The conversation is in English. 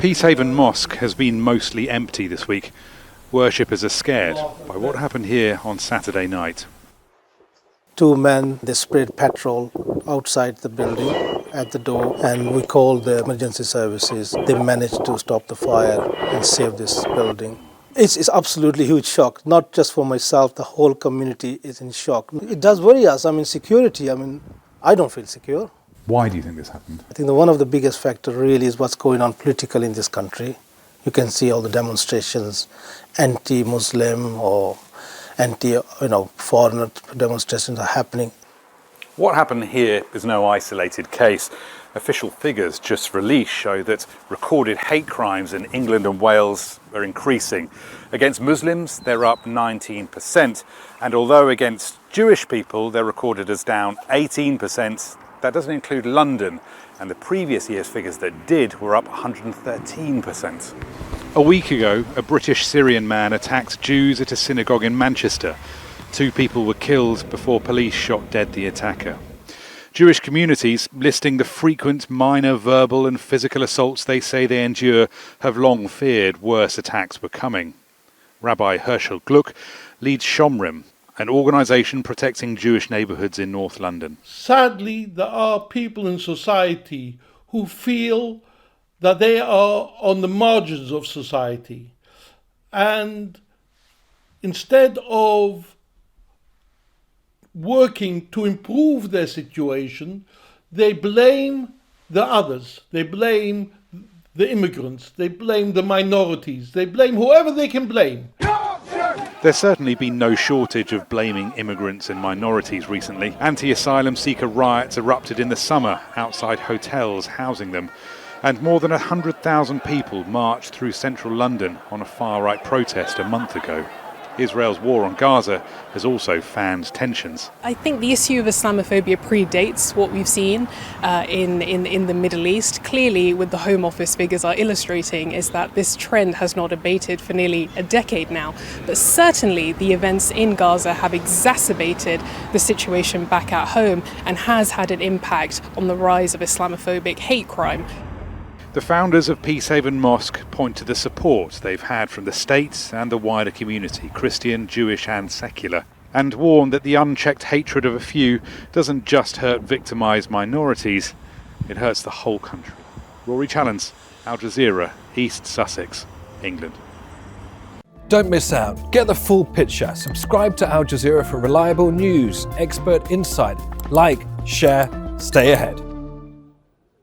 Peacehaven Mosque has been mostly empty this week. Worshippers are scared by what happened here on Saturday night. Two men, they sprayed petrol outside the building at the door, and we called the emergency services. They managed to stop the fire and save this building. It's absolutely huge shock, not just for myself, the whole community is in shock. It does worry us, security, I don't feel secure. Why do you think this happened? I think one of the biggest factors really is what's going on politically in this country. You can see all the demonstrations, anti-Muslim or anti-foreigner demonstrations are happening. What happened here is no isolated case. Official figures just released show that recorded hate crimes in England and Wales are increasing. Against Muslims, they're up 19%. And although against Jewish people, they're recorded as down 18%, that doesn't include London. And the previous year's figures that did were up 113%. A week ago, a British Syrian man attacked Jews at a synagogue in Manchester. 2 people were killed before police shot dead the attacker. Jewish communities, listing the frequent minor verbal and physical assaults they say they endure, have long feared worse attacks were coming. Rabbi Herschel Gluck leads Shomrim, an organisation protecting Jewish neighbourhoods in North London. Sadly, there are people in society who feel that they are on the margins of society. And instead of working to improve their situation, they blame the others. They blame the immigrants. They blame the minorities. They blame whoever they can blame. There's certainly been no shortage of blaming immigrants and minorities recently. Anti-asylum seeker riots erupted in the summer outside hotels housing them. And more than 100,000 people marched through central London on a far-right protest a month ago. Israel's war on Gaza has also fanned tensions. I think the issue of Islamophobia predates what we've seen in the Middle East. Clearly, what the Home Office figures are illustrating is that this trend has not abated for nearly a decade now. But certainly the events in Gaza have exacerbated the situation back at home and has had an impact on the rise of Islamophobic hate crime. The founders of Peacehaven Mosque point to the support they've had from the state and the wider community, Christian, Jewish and secular, and warn that the unchecked hatred of a few doesn't just hurt victimised minorities, it hurts the whole country. Rory, Challands, Al Jazeera, East Sussex, England. Don't miss out. Get the full picture. Subscribe to Al Jazeera for reliable news, expert insight. Like, share, stay ahead.